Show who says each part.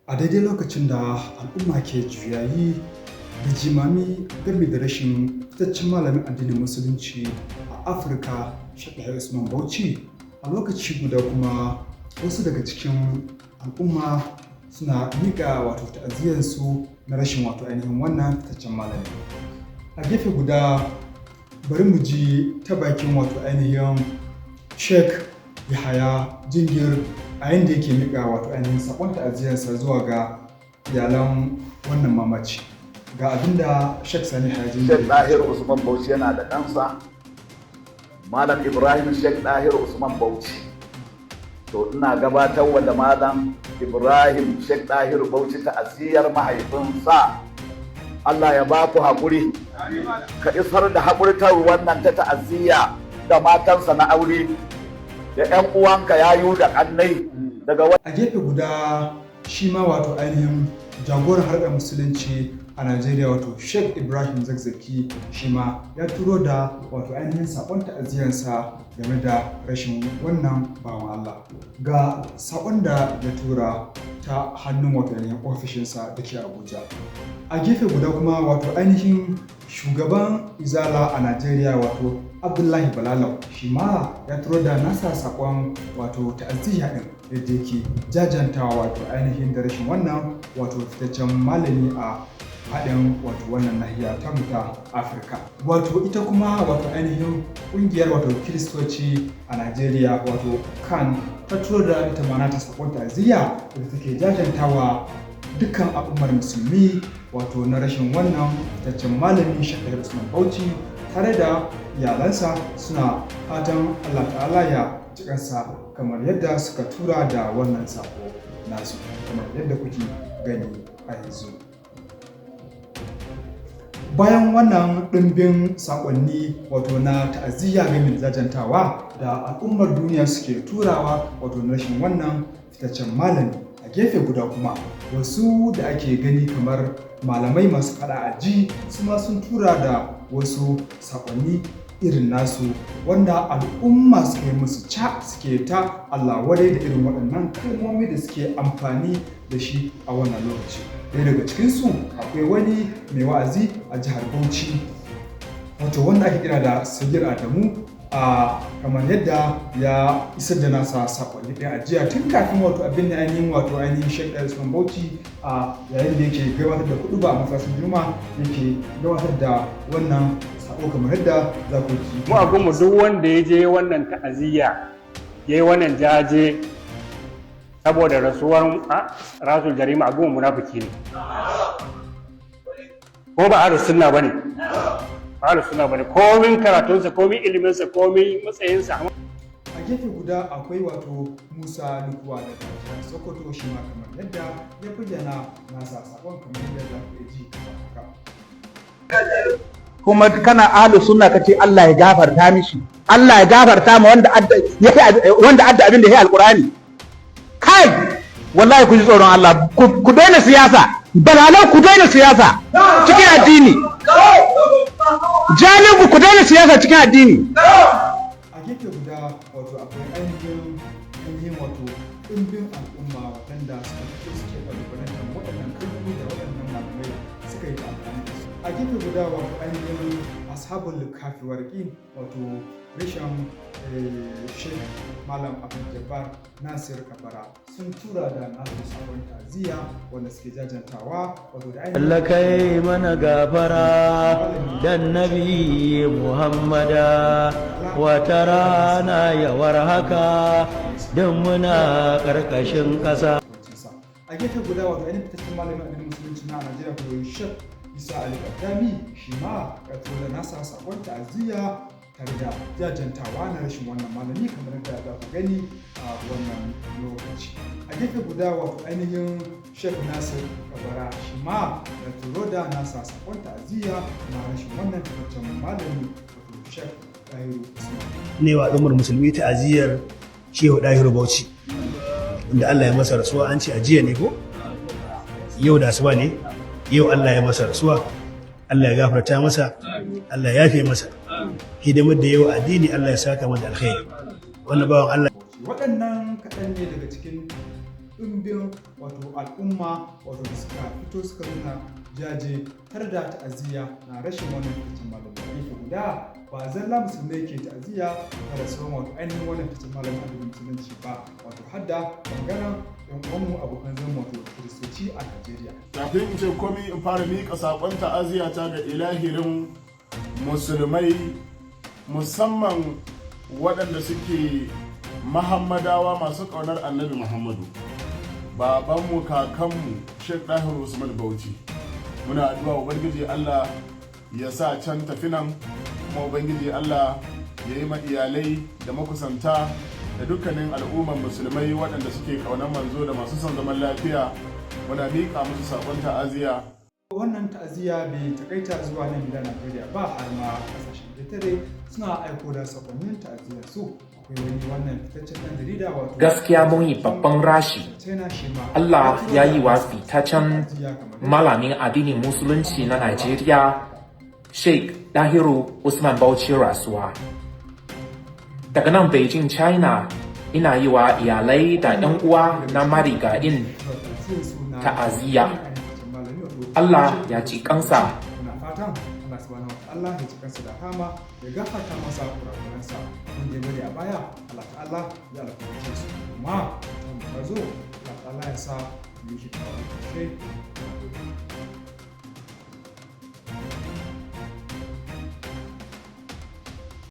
Speaker 1: A daidai lokacin da al'umma ke juyayi da jimami game da rashin fitaccen malamin addinin musulunci a Afirka, Sheikh Usman Bauchi, a lokaci guda kuma wasu daga cikin al'umma suna miƙa ta'aziyarsu na rashin ainihin wannan fitaccen malami. A gefe guda bari mu ji ta bakin ainihin Sheikh Yahaya Jingir a yanda yake miƙa ainihin saƙon ta'aziyarsa zuwa ga iyalan wannan mamaci. Ga abinda Sheikh Sani Yahaya Jingir.
Speaker 2: Sheikh Dahiru Usman Bauchi yana da ɗansa, Malam Ibrahim Sheikh Dahiru Usman Bauchi. To ina gabatarwa da Malam Ibrahim Sheikh Dahiru Bauchi ta'aziyar mahaifinsa. Allah ya ba ku haƙuri, ka isar da haƙurtar wannan ta ta'aziyya da matansa na aure da 'yan uwanka yayu da ƙannai daga
Speaker 1: a gefe guda shi ma ainihin jagoran harkar musulunci a Najeriya Sheikh Ibrahim Zakzaki shi ma ya turo da ainihin saƙon ta'aziyarsa game da rashin wannan bawan Allah. Ga saƙon da ya tura ta hannun ainihin ofishinsa da ke Abuja. A gefe guda kuma ainihin shugaban Izala a Najeriya Abdullahi Balalau shi ma ya turo da nasa saƙon ta'aziyya ɗin yadda yake jajantawa ainihin da rashin wannan fitaccen malami a haɗin wannan nahiya ta mu ta Afirka. Ita kuma ainihin ƙungiyar Kiristoci a Najeriya kan ta turo da ita ma nata saƙon ta'aziyya da take jajantawa dukkan al'ummar musulmi na rashin wannan fitaccen malami Sheikh Usman Bauchi, tare da iyalansa suna fatan Allah ta'ala ya jikansa kamar yadda suka tura da wannan sako nasu, kamar yadda kuke gani a yanzu. Bayan wannan ɗimbin saƙonni na ta'aziyya game da jajantawa da al'ummar duniya suke turawa na rashin wannan fitaccen malami, a gefe guda kuma wasu da ake gani kamar malamai masu faɗa a ji su ma sun tura da wasu saƙonni irin nasu wanda al'umma suke musu suke ta Allah wadai da irin waɗannan kalmomi da suke amfani da shi a wannan lokaci. Ɗaya daga cikinsu akwai wani mai wa'azi a jihar Bauchi wanda ake kira da Sagir Adamu, kamar yadda ya isar da nasa saƙonni ɗaya a jiya tun kafin abin da ainihin Sheikh Usman Bauchi a yayin da yake gabatar da kuɗuba a masallacin Juma'a yake gabatar da wannan sako kamar yadda za ku ji.
Speaker 3: Mu a gunmu duk wanda ya je wannan ta'aziyya ya yi wannan jaje saboda rasuwar rasul jarima a gunmu munafiki ne. Ko ba ahlus sunna bane. Ahlus sunna bane. Komin karatunsa, komin iliminsa, komin matsayinsa.
Speaker 1: A gefe guda akwai Musa Lukuwa daga jihar Sokoto shi ma kamar yadda ya bayyana nasa sakon kamar yadda ku ji haka.
Speaker 4: Kuma kana ahlu sunna kace Allah ya gafarta mishi, Allah ya gafarta ma wanda adda abin da ya alqur'ani. Kai wallahi ku ji tsoron Allah, ku daina siyasa, balalan ku daina siyasa cikin addini. Jalibu ku daina siyasa cikin addini.
Speaker 1: A gefe guda akwai ainihin ɗimbin al'umma waɗanda suke ƙalubalantar waɗannan kalmomi da waɗannan malamai suka yi amfani da su. A gefe guda ainihin ashabul kafi warƙin reshen Sheikh Malam Abdul Jabbar Nasir Kabara sun tura da nasu sabon ta'aziyya wanda suke jajantawa da ainihin
Speaker 5: Allah kai mana gafara dan Nabi Muhammada wata rana yawar haka don muna ƙarƙashin ƙasa.
Speaker 1: A gefe guda ainihin fitaccen malamin addinin musulunci na Najeriya Sheikh Isa Ali Kadami shi ma ya tura nasa sabon ta'aziyya tare da jajantawa na rashin wannan malami kamar yadda za ku gani a wannan lokaci. A gefe guda ainihin Sheikh Nasir Kabara shi ma ya turo da nasa sakon ta'aziyya na rashin wannan fitaccen malami Sheikh Dahiru Usman.
Speaker 6: Ne wa al'ummar musulmi ta'aziyyar Shehu Dahiru Bauchi inda Allah ya masa rasuwa, an ce a jiya ne ko? Yau da asuba ne, yau Allah ya masa rasuwa, Allah ya gafarta masa, Allah ya yafe masa. Hidimar da yau addini Allah ya saka mata alkhairi. Wannan bawan Allah.
Speaker 1: Waɗannan kaɗan ne daga cikin ɗumbin wato al'umma wato da suka fito suka nuna jaje har da ta'aziyya na rashin wannan fitaccen malamin gefe guda ba zalla musulmai ke ta'aziyya na rasuwan wato ainihin wannan fitaccen malamin addinin musulunci ba wato hadda bangaren yan uwanmu abokan zama wato kiristoci a Najeriya.
Speaker 7: Kafin in ce komai in fara miƙa saƙon ta'aziyya ta ga ilahirin musulmai musamman waɗanda suke Muhammadawa masu ƙaunar annabi Muhammadu. Babanmu kakanmu Sheikh Dahiru Usman Bauchi. Muna addu'a Ubangiji Allah ya sa can tafi nan kuma Ubangiji Allah ya yi ma iyalai da makusanta da dukkanin al'umman musulmai waɗanda suke ƙaunar manzo da masu son zaman lafiya. Muna miƙa musu saƙon ta'aziyya.
Speaker 1: Wannan ta'aziyya bai takaita zuwa nan gida Najeriya ba har ma kasashen ƙetare suna aiko da sakonnin ta'aziyyar su. Akwai wani wannan fitaccen ɗan jarida wato
Speaker 8: gaskiya mun yi babban rashi. Allah ya yi wa fitaccen malamin addinin musulunci na Najeriya Sheikh Dahiru Usman Bauchi rasuwa. Daga nan Beijing, China, ina yi wa iyalai da 'yan uwa na marigayin ta'aziyya. Allah ya ci kansa.
Speaker 1: Muna fatan Allah subhanahu wa ta'ala ya ci kansa da hama ya gafarta masa kurakuransa wanda ya bari a baya Allah ta'ala ya alfarce su kuma ta zo Allah ta'ala ya sa mu yi shi